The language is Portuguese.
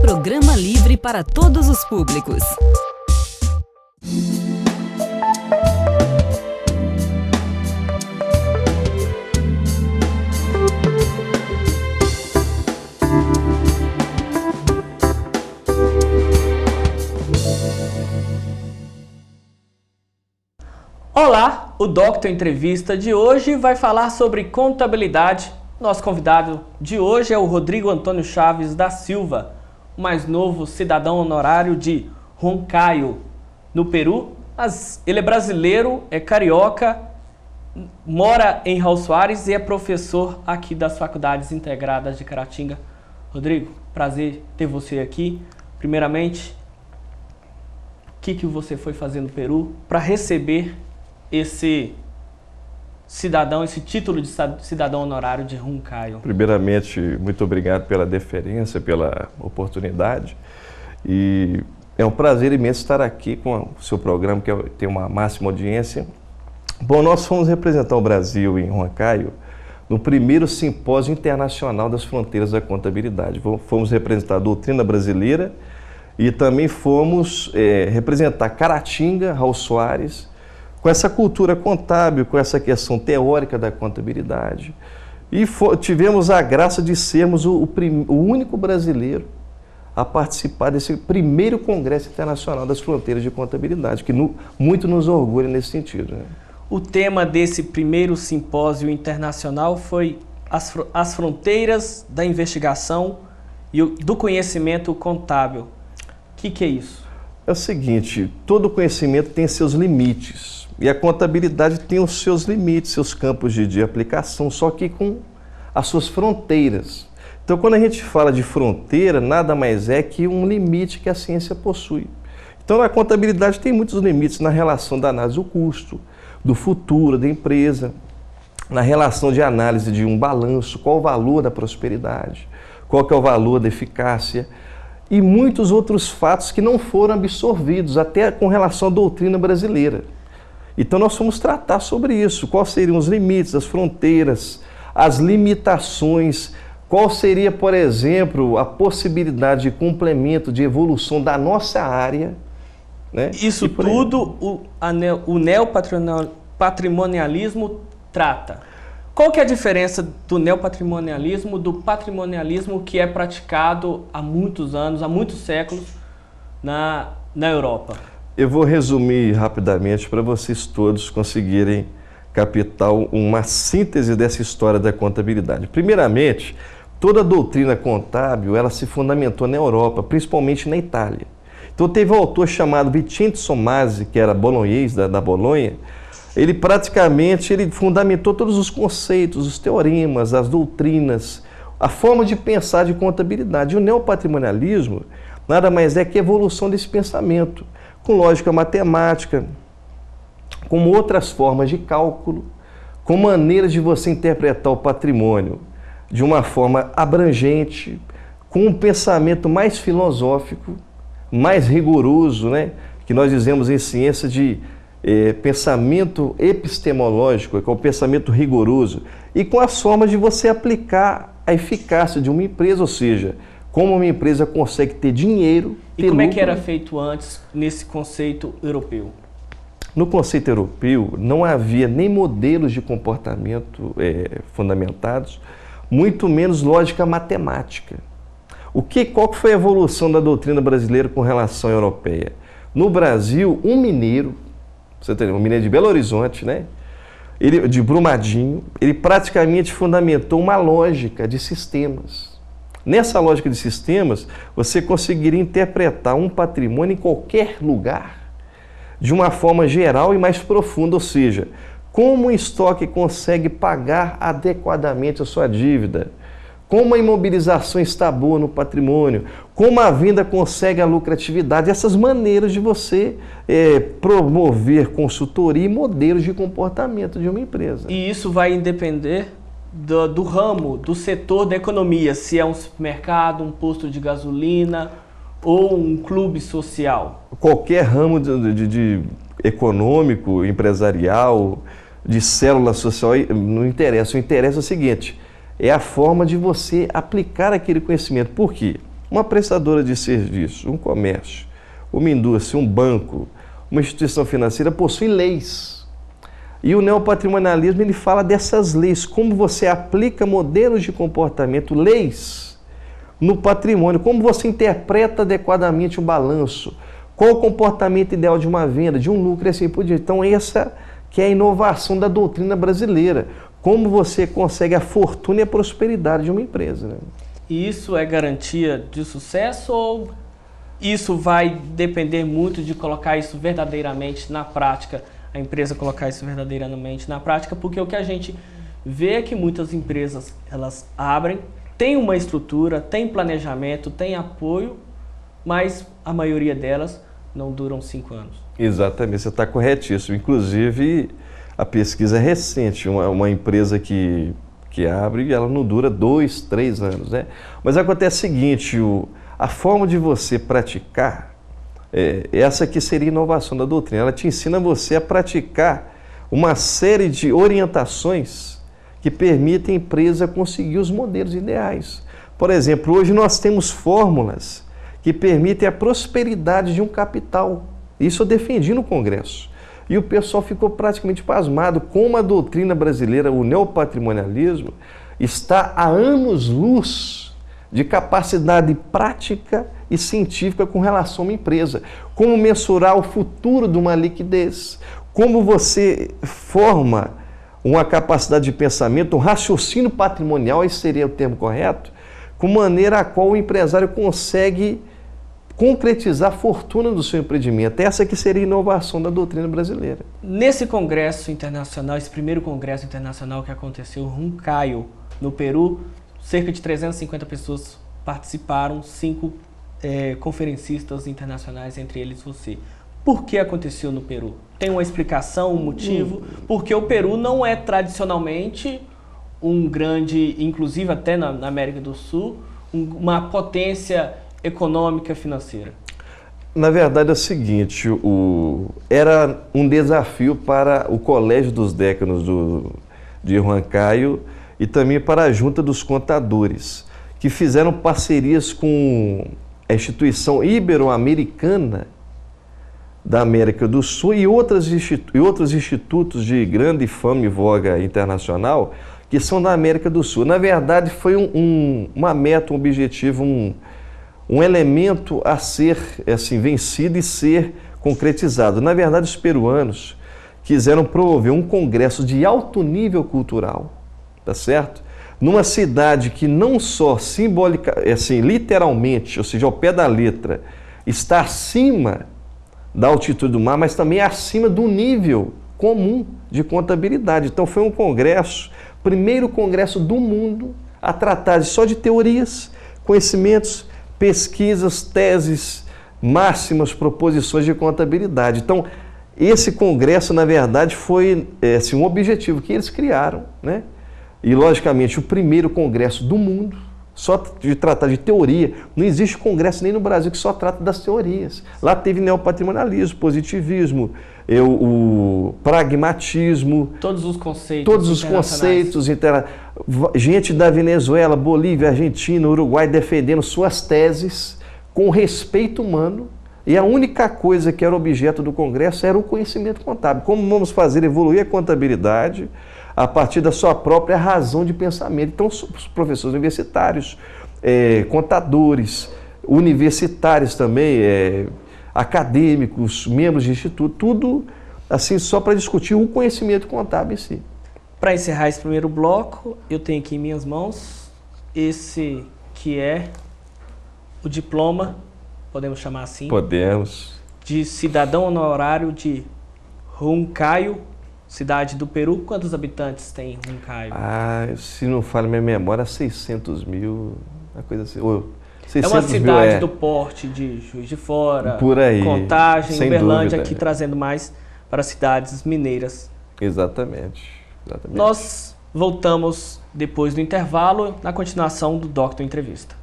Programa livre para todos os públicos. Olá, o Doctor Entrevista de hoje vai falar sobre contabilidade. Nosso convidado de hoje é o Rodrigo Antônio Chaves da Silva, o mais novo cidadão honorário de Huancayo, no Peru. Mas ele é brasileiro, é carioca, mora em Raul Soares e é professor aqui das Faculdades Integradas de Caratinga. Rodrigo, prazer ter você aqui. Primeiramente, o que você foi fazer no Peru para receber esse cidadão, esse título de cidadão honorário de Huancayo? Primeiramente, muito obrigado pela deferência, pela oportunidade. E é um prazer imenso estar aqui com o seu programa, que tem uma máxima audiência. Bom, nós fomos representar o Brasil em Huancayo no primeiro Simpósio Internacional das Fronteiras da Contabilidade. Fomos representar a doutrina brasileira e também fomos representar Caratinga, Raul Soares, com essa cultura contábil, com essa questão teórica da contabilidade. E tivemos a graça de sermos o único brasileiro a participar desse primeiro Congresso Internacional das Fronteiras de Contabilidade, que muito nos orgulha nesse sentido, né? O tema desse primeiro simpósio internacional foi as fronteiras da investigação e do conhecimento contábil. O que é isso? É o seguinte, todo conhecimento tem seus limites. E a contabilidade tem os seus limites, seus campos de aplicação, só que com as suas fronteiras. Então, quando a gente fala de fronteira, nada mais é que um limite que a ciência possui. Então, a contabilidade tem muitos limites na relação da análise do custo, do futuro da empresa, na relação de análise de um balanço, qual o valor da prosperidade, qual que é o valor da eficácia, e muitos outros fatos que não foram absorvidos, até com relação à doutrina brasileira. Então nós fomos tratar sobre isso, quais seriam os limites, as fronteiras, as limitações, qual seria, por exemplo, a possibilidade de complemento, de evolução da nossa área, né? Isso tudo o neopatrimonialismo trata. Qual que é a diferença do neopatrimonialismo do patrimonialismo que é praticado há muitos anos, há muitos séculos na Europa? Eu vou resumir rapidamente para vocês todos conseguirem captar uma síntese dessa história da contabilidade. Primeiramente, toda a doutrina contábil ela se fundamentou na Europa, principalmente na Itália. Então teve um autor chamado Vincenzo Sommasi, que era bolonhês da Bolonha. Ele fundamentou todos os conceitos, os teoremas, as doutrinas, a forma de pensar de contabilidade. E o neopatrimonialismo nada mais é que a evolução desse pensamento, com lógica matemática, com outras formas de cálculo, com maneiras de você interpretar o patrimônio de uma forma abrangente, com um pensamento mais filosófico, mais rigoroso, né? Que nós dizemos em ciência de pensamento epistemológico, que é o pensamento rigoroso, e com as formas de você aplicar a eficácia de uma empresa, ou seja, como uma empresa consegue ter dinheiro, e como é que era feito antes nesse conceito europeu? No conceito europeu não havia nem modelos de comportamento fundamentados, muito menos lógica matemática. Qual que foi a evolução da doutrina brasileira com relação à europeia? No Brasil, um mineiro, você tem um mineiro de Belo Horizonte, né? De Brumadinho, ele praticamente fundamentou uma lógica de sistemas. Nessa lógica de sistemas, você conseguiria interpretar um patrimônio em qualquer lugar, de uma forma geral e mais profunda, ou seja, como um estoque consegue pagar adequadamente a sua dívida, como a imobilização está boa no patrimônio, como a venda consegue a lucratividade, essas maneiras de você promover consultoria e modelos de comportamento de uma empresa. E isso vai depender do ramo, do setor da economia, se é um supermercado, um posto de gasolina ou um clube social? Qualquer ramo de econômico, empresarial, de célula social, não interessa. O interessa é o seguinte, é a forma de você aplicar aquele conhecimento. Por quê? Uma prestadora de serviço, um comércio, uma indústria, um banco, uma instituição financeira possui leis. E o neopatrimonialismo ele fala dessas leis, como você aplica modelos de comportamento, leis, no patrimônio, como você interpreta adequadamente o balanço, qual o comportamento ideal de uma venda, de um lucro e assim por diante. Então essa que é a inovação da doutrina brasileira, como você consegue a fortuna e a prosperidade de uma empresa, né? E isso é garantia de sucesso ou isso vai depender muito de colocar isso verdadeiramente na prática, a empresa colocar isso verdadeiramente na prática? Porque o que a gente vê é que muitas empresas, elas abrem, tem uma estrutura, tem planejamento, tem apoio, mas a maioria delas não duram 5 anos. Exatamente, você está corretíssimo. Inclusive, a pesquisa é recente, uma empresa que abre, ela não dura 2, 3 anos, né? Mas acontece o seguinte, a forma de você praticar, essa aqui seria a inovação da doutrina, ela te ensina você a praticar uma série de orientações que permitem a empresa conseguir os modelos ideais. Por exemplo, hoje nós temos fórmulas que permitem a prosperidade de um capital. Isso eu defendi no Congresso. E o pessoal ficou praticamente pasmado como a doutrina brasileira, o neopatrimonialismo, está há anos-luz de capacidade prática e científica com relação a uma empresa. Como mensurar o futuro de uma liquidez, como você forma uma capacidade de pensamento, um raciocínio patrimonial, esse seria o termo correto, com maneira a qual o empresário consegue concretizar a fortuna do seu empreendimento. Essa que seria a inovação da doutrina brasileira. Nesse congresso internacional, esse primeiro congresso internacional que aconteceu em Huancayo, no Peru, cerca de 350 pessoas participaram, 5 conferencistas internacionais, entre eles você. Por que aconteceu no Peru? Tem uma explicação, um motivo? Porque o Peru não é tradicionalmente um grande, inclusive até na América do Sul, uma potência econômica, financeira. Na verdade é o seguinte, era um desafio para o Colégio dos Décanos de Huancayo e também para a Junta dos Contadores, que fizeram parcerias com a instituição ibero-americana da América do Sul e outros institutos de grande fama e voga internacional que são da América do Sul. Na verdade foi uma meta, um objetivo, um elemento a ser assim, vencido e ser concretizado. Na verdade, os peruanos quiseram promover um congresso de alto nível cultural, tá certo? Numa cidade que não só assim, literalmente, ou seja, ao pé da letra, está acima da altitude do mar, mas também acima do nível comum de contabilidade. Então foi um congresso, primeiro congresso do mundo a tratar só de teorias, conhecimentos, pesquisas, teses, máximas, proposições de contabilidade. Então, esse congresso, na verdade, foi assim, um objetivo que eles criaram, né? E, logicamente, o primeiro congresso do mundo, só de tratar de teoria. Não existe congresso nem no Brasil que só trata das teorias. Lá teve neopatrimonialismo, positivismo, o pragmatismo. Todos os conceitos. Todos os conceitos. Gente da Venezuela, Bolívia, Argentina, Uruguai defendendo suas teses com respeito humano. E a única coisa que era objeto do congresso era o conhecimento contábil. Como vamos fazer evoluir a contabilidade a partir da sua própria razão de pensamento. Então, os professores universitários, contadores, universitários também, acadêmicos, membros de instituto, tudo assim só para discutir o conhecimento contábil em si. Para encerrar esse primeiro bloco, eu tenho aqui em minhas mãos esse que é o diploma, podemos chamar assim? Podemos. De cidadão honorário de Huancayo, cidade do Peru. Quantos habitantes tem Huancayo? Se não falha minha memória, 600 mil, uma coisa assim. É uma cidade do porte de Juiz de Fora, por aí, Contagem, Uberlândia, dúvida, aqui trazendo mais para cidades mineiras. Exatamente. Nós voltamos depois do intervalo, na continuação do Doctor Entrevista.